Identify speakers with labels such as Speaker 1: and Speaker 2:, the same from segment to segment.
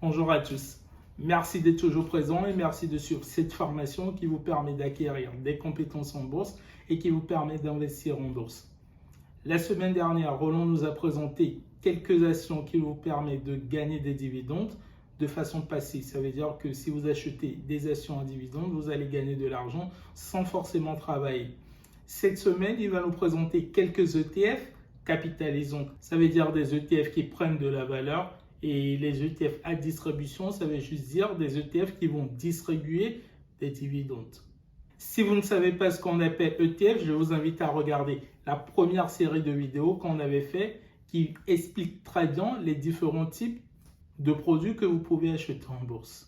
Speaker 1: Bonjour à tous. Merci d'être toujours présent et merci de suivre cette formation qui vous permet d'acquérir des compétences en bourse et qui vous permet d'investir en bourse. La semaine dernière, Roland nous a présenté quelques actions qui vous permettent de gagner des dividendes de façon passive. Ça veut dire que si vous achetez des actions à dividendes, vous allez gagner de l'argent sans forcément travailler. Cette semaine, il va nous présenter quelques ETF capitalisants. Ça veut dire des ETF qui prennent de la valeur. Et les ETF à distribution, ça veut juste dire des ETF qui vont distribuer des dividendes. Si vous ne savez pas ce qu'on appelle ETF, je vous invite à regarder la première série de vidéos qu'on avait fait qui explique très bien les différents types de produits que vous pouvez acheter en bourse.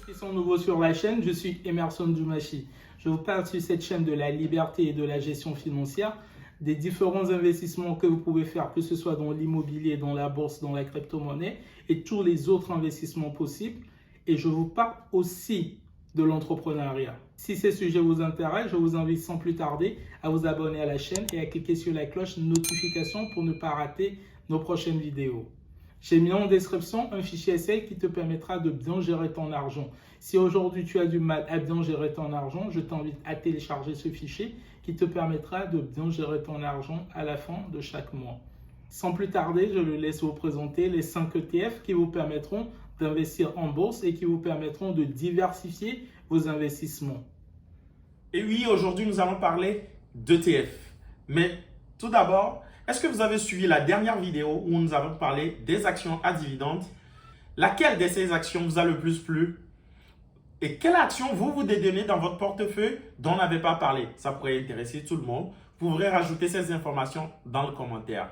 Speaker 1: Qui sont nouveaux sur la chaîne, je suis Emerson Dumachi. Je vous parle sur cette chaîne de la liberté et de la gestion financière, des différents investissements que vous pouvez faire, que ce soit dans l'immobilier, dans la bourse, dans la crypto-monnaie et tous les autres investissements possibles. Et je vous parle aussi de l'entrepreneuriat. Si ces sujets vous intéressent, je vous invite sans plus tarder à vous abonner à la chaîne et à cliquer sur la cloche notification pour ne pas rater nos prochaines vidéos. J'ai mis en description un fichier Excel qui te permettra de bien gérer ton argent. Si aujourd'hui tu as du mal à bien gérer ton argent, je t'invite à télécharger ce fichier qui te permettra de bien gérer ton argent à la fin de chaque mois. Sans plus tarder, je le laisse vous présenter les 5 ETF qui vous permettront d'investir en bourse et qui vous permettront de diversifier vos investissements.
Speaker 2: Et oui, aujourd'hui, nous allons parler d'ETF. Mais tout d'abord, est-ce que vous avez suivi la dernière vidéo où nous avons parlé des actions à dividendes? Laquelle de ces actions vous a le plus plu? Et quelle action vous détenez dans votre portefeuille dont on n'avait pas parlé? Ça pourrait intéresser tout le monde. Vous pourrez rajouter ces informations dans le commentaire.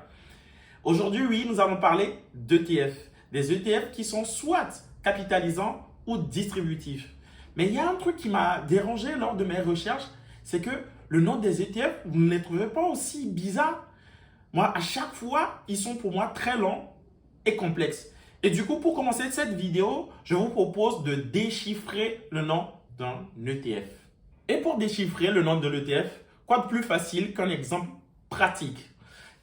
Speaker 2: Aujourd'hui, oui, nous allons parler d'ETF. Des ETF qui sont soit capitalisants ou distributifs. Mais il y a un truc qui m'a dérangé lors de mes recherches, c'est que le nom des ETF, vous ne les trouvez pas aussi bizarres. Moi, à chaque fois, ils sont pour moi très longs et complexes. Et du coup, pour commencer cette vidéo, je vous propose de déchiffrer le nom d'un ETF. Et pour déchiffrer le nom de l'ETF, quoi de plus facile qu'un exemple pratique?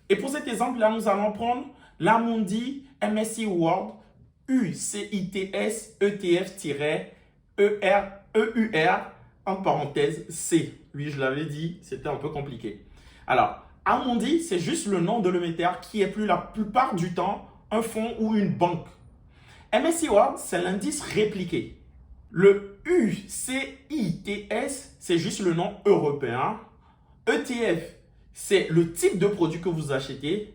Speaker 2: Et pour cet exemple-là, nous allons prendre l'Amundi MSCI World UCITS ETF-EUR en parenthèse C. Oui, je l'avais dit, c'était un peu compliqué. Alors, Amundi, c'est juste le nom de l'émetteur qui est plus la plupart du temps un fonds ou une banque. MSCI World, c'est l'indice répliqué. Le UCITS, c'est juste le nom européen. ETF, c'est le type de produit que vous achetez.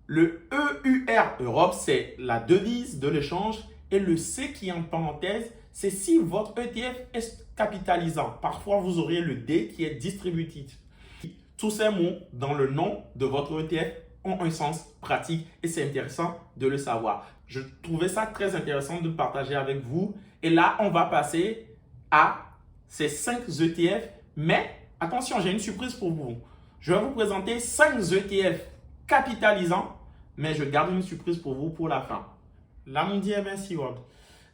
Speaker 2: Le EUR Europe, c'est la devise de l'échange. Et le C qui est en parenthèse, c'est si votre ETF est capitalisant. Parfois, vous aurez le D qui est distributif. Tous ces mots dans le nom de votre ETF ont un sens pratique et c'est intéressant de le savoir. Je trouvais ça très intéressant de le partager avec vous. Et là, on va passer à ces 5 ETF. Mais attention, j'ai une surprise pour vous. Je vais vous présenter 5 ETF capitalisants, mais je garde une surprise pour vous pour la fin. L'Amundi MSCI World.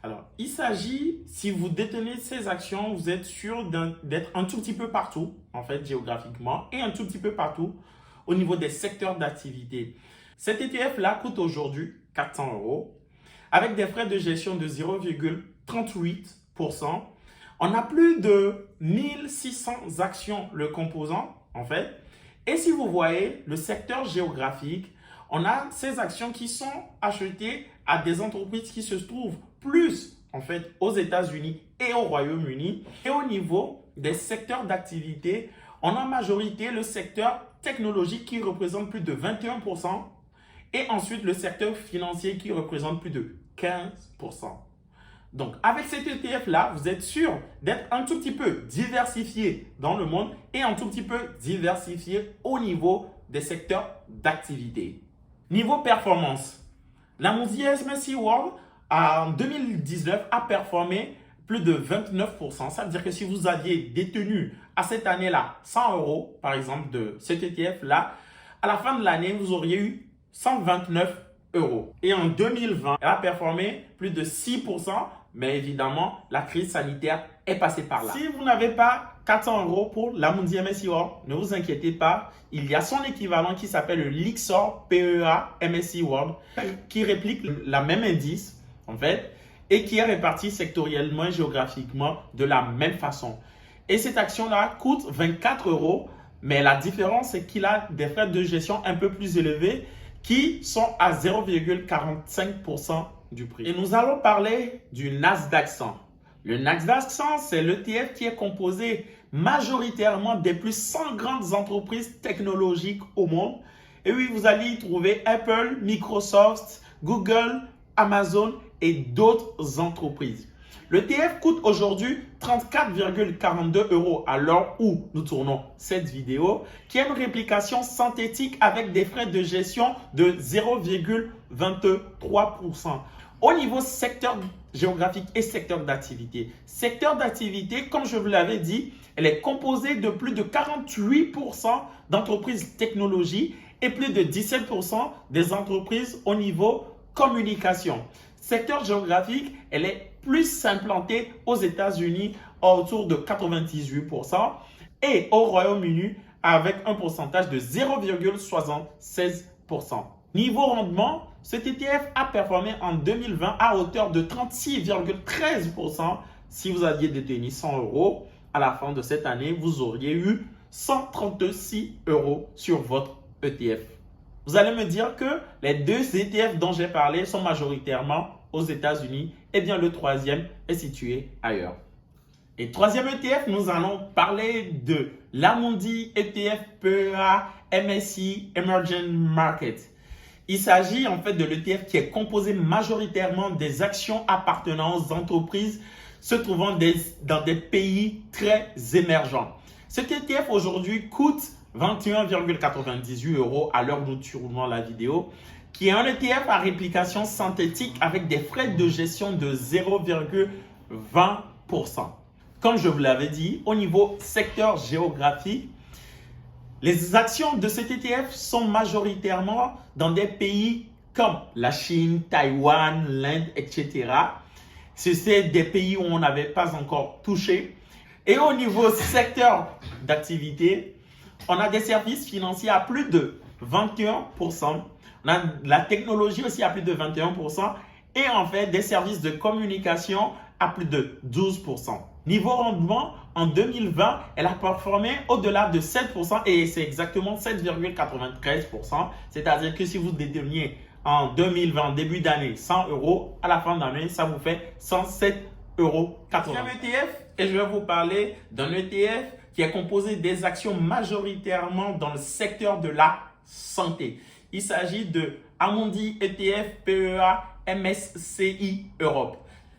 Speaker 2: Alors, il s'agit, si vous détenez ces actions, vous êtes sûr d'être un tout petit peu partout, en fait, géographiquement, et un tout petit peu partout au niveau des secteurs d'activité. Cet ETF-là coûte aujourd'hui 400 €, avec des frais de gestion de 0,38%. On a plus de 1600 actions le composant, en fait. Et si vous voyez le secteur géographique, on a ces actions qui sont achetées à des entreprises qui se trouvent plus en fait aux États-Unis et au Royaume-Uni. Et au niveau des secteurs d'activité, on a en majorité le secteur technologique qui représente plus de 21% et ensuite le secteur financier qui représente plus de 15%. Donc, avec cet ETF-là, vous êtes sûr d'être un tout petit peu diversifié dans le monde et un tout petit peu diversifié au niveau des secteurs d'activité. Niveau performance, l'Amundi MSCI World en 2019 a performé plus de 29%. Ça veut dire que si vous aviez détenu à cette année-là 100 €, par exemple, de cet ETF-là, à la fin de l'année, vous auriez eu 129 euros. Et en 2020, elle a performé plus de 6%, mais évidemment, la crise sanitaire est passée par là. Si vous n'avez pas 400 euros pour l'Amundi MSCI World, ne vous inquiétez pas, il y a son équivalent qui s'appelle le Lyxor PEA MSCI World, qui réplique la même indice, en fait, et qui est réparti sectoriellement et géographiquement de la même façon. Et cette action-là coûte 24 euros, mais la différence, c'est qu'il a des frais de gestion un peu plus élevés qui sont à 0,45% du prix. Et nous allons parler du Nasdaq 100. Le Nasdaq 100, c'est l'ETF qui est composé majoritairement des plus 100 grandes entreprises technologiques au monde. Et oui, vous allez y trouver Apple, Microsoft, Google, Amazon et d'autres entreprises. L'ETF coûte aujourd'hui 34,42 euros à l'heure où nous tournons cette vidéo, qui est une réplication synthétique avec des frais de gestion de 0,23%. Au niveau secteur géographique et secteur d'activité. Secteur d'activité, comme je vous l'avais dit, elle est composée de plus de 48% d'entreprises technologie et plus de 17% des entreprises au niveau communication. Secteur géographique, elle est plus implantée aux États-Unis autour de 98% et au Royaume-Uni avec un pourcentage de 0,76%. Niveau rendement, cet ETF a performé en 2020 à hauteur de 36,13%. Si vous aviez détenu 100 euros, à la fin de cette année, vous auriez eu 136 euros sur votre ETF. Vous allez me dire que les deux ETF dont j'ai parlé sont majoritairement aux États-Unis. Eh bien, le troisième est situé ailleurs. Et troisième ETF, nous allons parler de l'Amundi ETF PEA MSCI Emerging Markets. Il s'agit en fait de l'ETF qui est composé majoritairement des actions appartenant aux entreprises se trouvant dans des pays très émergents. Cet ETF aujourd'hui coûte 21,98 euros à l'heure où nous tournons la vidéo, qui est un ETF à réplication synthétique avec des frais de gestion de 0,20%. Comme je vous l'avais dit, au niveau secteur géographique, les actions de cet ETF sont majoritairement dans des pays comme la Chine, Taïwan, l'Inde, etc. C'est des pays où on n'avait pas encore touché. Et au niveau secteur d'activité, on a des services financiers à plus de 21%. On a la technologie aussi à plus de 21%. Et en fait, des services de communication à plus de 12%. Niveau rendement, en 2020, elle a performé au-delà de 7% et c'est exactement 7,93%. C'est-à-dire que si vous déteniez en 2020, en début d'année, 100 euros, à la fin d'année, ça vous fait 107,80 euros. C'est un ETF et je vais vous parler d'un ETF qui est composé des actions majoritairement dans le secteur de la santé. Il s'agit de Amundi ETF PEA MSCI Europe.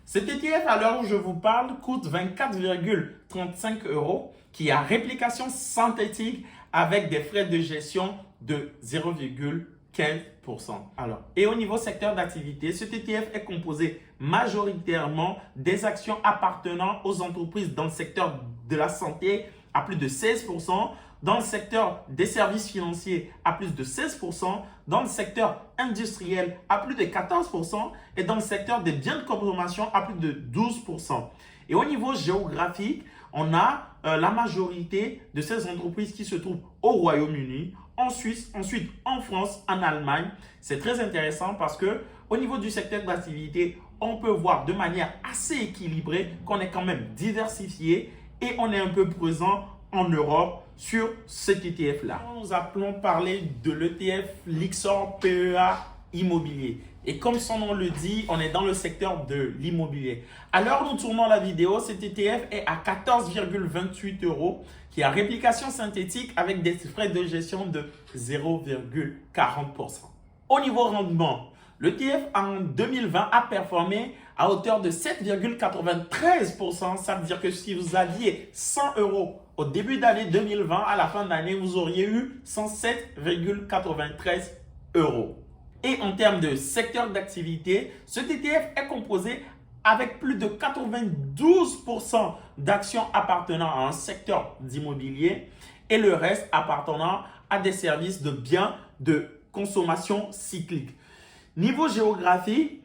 Speaker 2: Cet ETF, à l'heure où je vous parle, coûte 24,35 euros, qui a réplication synthétique avec des frais de gestion de 0,15%. Alors, et au niveau secteur d'activité, cet ETF est composé majoritairement des actions appartenant aux entreprises dans le secteur de la santé à plus de 16%, dans le secteur des services financiers à plus de 16%, dans le secteur industriel à plus de 14% et dans le secteur des biens de consommation à plus de 12%. Et au niveau géographique, on a la majorité de ces entreprises qui se trouvent au Royaume-Uni, en Suisse, ensuite en France, en Allemagne. C'est très intéressant parce que au niveau du secteur d'activité, on peut voir de manière assez équilibrée qu'on est quand même diversifié et on est un peu présent en Europe sur cet ETF-là. Nous appelons parler de l'ETF Lyxor PEA Immobilier. Et comme son nom le dit, on est dans le secteur de l'immobilier. À l'heure où nous tournons la vidéo, cet ETF est à 14,28 euros, qui a réplication synthétique avec des frais de gestion de 0,40%. Au niveau rendement, l'ETF en 2020 a performé à hauteur de 7,93%. Ça veut dire que si vous aviez 100 euros au début d'année 2020, à la fin d'année, vous auriez eu 107,93 euros. Et en termes de secteur d'activité, cet ETF est composé avec plus de 92% d'actions appartenant à un secteur d'immobilier et le reste appartenant à des services de biens de consommation cyclique. Niveau géographie,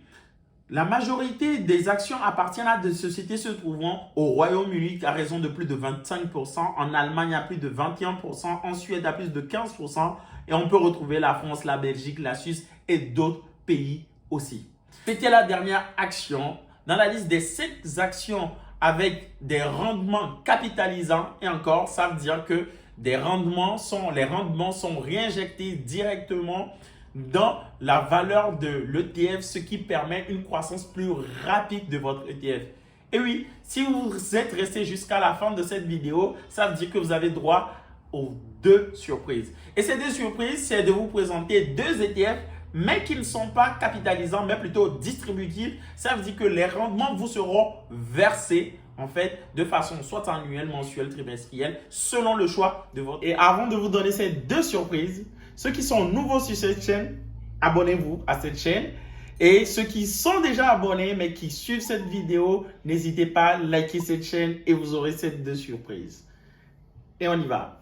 Speaker 2: la majorité des actions appartiennent à des sociétés se trouvant au Royaume-Uni à raison de plus de 25%, en Allemagne à plus de 21%, en Suède à plus de 15%, et on peut retrouver la France, la Belgique, la Suisse et d'autres pays aussi. C'était la dernière action dans la liste des 5 actions avec des rendements capitalisants, et encore, ça veut dire que les rendements sont réinjectés directement dans la valeur de l'ETF, ce qui permet une croissance plus rapide de votre ETF. Et oui, si vous êtes resté jusqu'à la fin de cette vidéo, ça veut dire que vous avez droit aux 2 surprises. Et ces 2 surprises, c'est de vous présenter 2 ETF, mais qui ne sont pas capitalisants, mais plutôt distributifs. Ça veut dire que les rendements vous seront versés en fait, de façon soit annuelle, mensuelle, trimestrielle, selon le choix de votre. Et avant de vous donner ces 2 surprises, ceux qui sont nouveaux sur cette chaîne, abonnez-vous à cette chaîne. Et ceux qui sont déjà abonnés, mais qui suivent cette vidéo, n'hésitez pas à liker cette chaîne et vous aurez ces 2 surprises. Et on y va.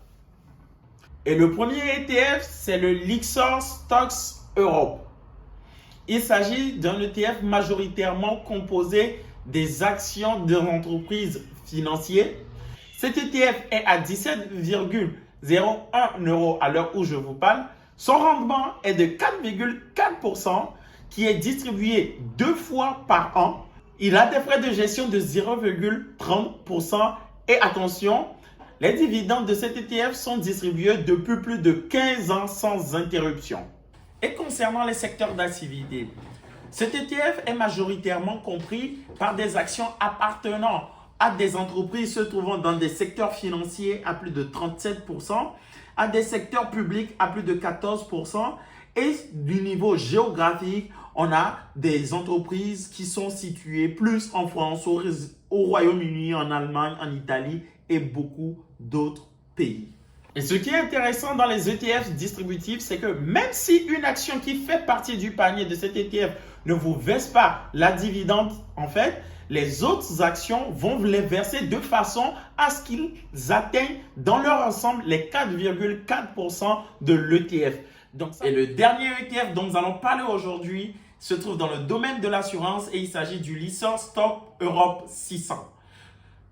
Speaker 2: Et le premier ETF, c'est le Lyxor Stocks Europe. Il s'agit d'un ETF majoritairement composé des actions de l'entreprise financière. Cet ETF est à 17,01 € à l'heure où je vous parle. Son rendement est de 4,4% qui est distribué 2 fois par an. Il a des frais de gestion de 0,30%. Et attention, les dividendes de cet ETF sont distribués depuis plus de 15 ans sans interruption. Et concernant les secteurs d'activité, cet ETF est majoritairement compris par des actions appartenant à des entreprises se trouvant dans des secteurs financiers à plus de 37%, à des secteurs publics à plus de 14%, et du niveau géographique, on a des entreprises qui sont situées plus en France, au Royaume-Uni, en Allemagne, en Italie et beaucoup d'autres pays. Et ce qui est intéressant dans les ETF distributifs, c'est que même si une action qui fait partie du panier de cet ETF ne vous verse pas la dividende, en fait, les autres actions vont les verser de façon à ce qu'ils atteignent dans leur ensemble les 4,4% de l'ETF. Et le dernier ETF dont nous allons parler aujourd'hui se trouve dans le domaine de l'assurance et il s'agit du Lyxor Stock Europe 600.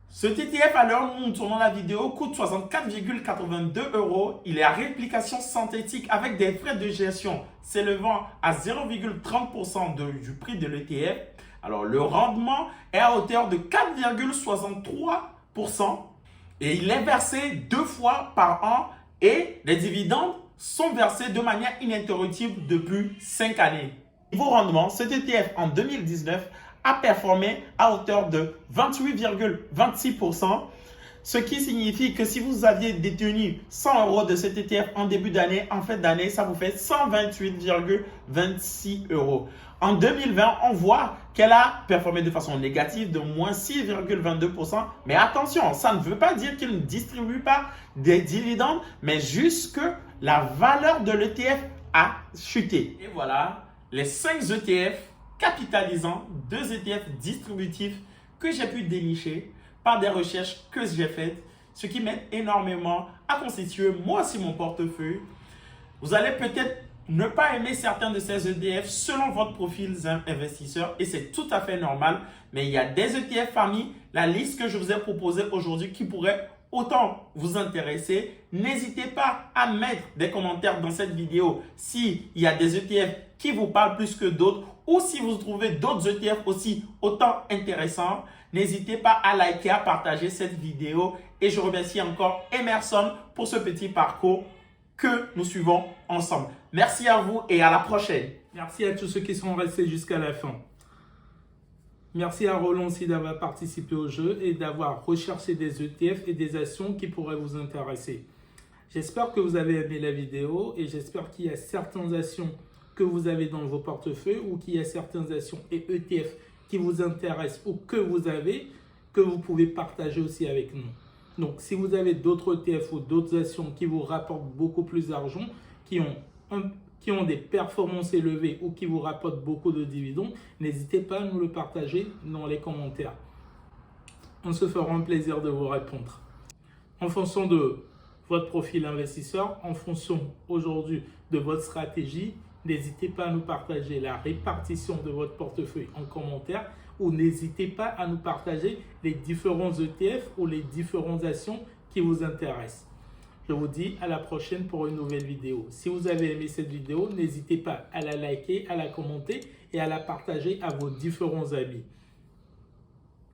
Speaker 2: Cet ETF, à l'heure où nous tournons la vidéo, coûte 64,82 €. Il est à réplication synthétique avec des frais de gestion s'élevant à 0,30% du prix de l'ETF. Alors, le rendement est à hauteur de 4,63% et il est versé 2 fois par an et les dividendes sont versés de manière ininterruptible depuis 5 années. Niveau rendement, cet ETF en 2019 a performé à hauteur de 28,26%, ce qui signifie que si vous aviez détenu 100 € de cet ETF en début d'année, en fin d'année, ça vous fait 128,26 €. En 2020, on voit qu'elle a performé de façon négative de moins 6,22%. Mais attention, ça ne veut pas dire qu'il ne distribue pas des dividendes, mais juste que la valeur de l'ETF a chuté. Et voilà, les 5 ETF capitalisants, 2 ETF distributifs que j'ai pu dénicher par des recherches que j'ai faites, ce qui m'aide énormément à constituer moi aussi mon portefeuille. Vous allez peut-être ne pas aimer certains de ces ETF selon votre profil investisseur et c'est tout à fait normal, mais il y a des ETF parmi la liste que je vous ai proposée aujourd'hui qui pourraient autant vous intéresser. N'hésitez pas à mettre des commentaires dans cette vidéo s'il y a des ETF qui vous parlent plus que d'autres ou si vous trouvez d'autres ETF aussi autant intéressants. N'hésitez pas à liker, à partager cette vidéo et je remercie encore Emerson pour ce petit parcours que nous suivons ensemble. Merci à vous et à la prochaine.
Speaker 1: Merci à tous ceux qui sont restés jusqu'à la fin. Merci à Roland aussi d'avoir participé au jeu et d'avoir recherché des ETF et des actions qui pourraient vous intéresser. J'espère que vous avez aimé la vidéo et j'espère qu'il y a certaines actions que vous avez dans vos portefeuilles ou qu'il y a certaines actions et ETF qui vous intéressent ou que vous avez, que vous pouvez partager aussi avec nous. Donc, si vous avez d'autres ETF ou d'autres actions qui vous rapportent beaucoup plus d'argent, qui ont des performances élevées ou qui vous rapportent beaucoup de dividendes, n'hésitez pas à nous le partager dans les commentaires. On se fera un plaisir de vous répondre. En fonction de votre profil investisseur, en fonction aujourd'hui de votre stratégie, N'hésitez pas à nous partager la répartition de votre portefeuille en commentaire ou n'hésitez pas à nous partager les différents ETF ou les différentes actions qui vous intéressent. Je vous dis à la prochaine pour une nouvelle vidéo. Si vous avez aimé cette vidéo, n'hésitez pas à la liker, à la commenter et à la partager à vos différents amis.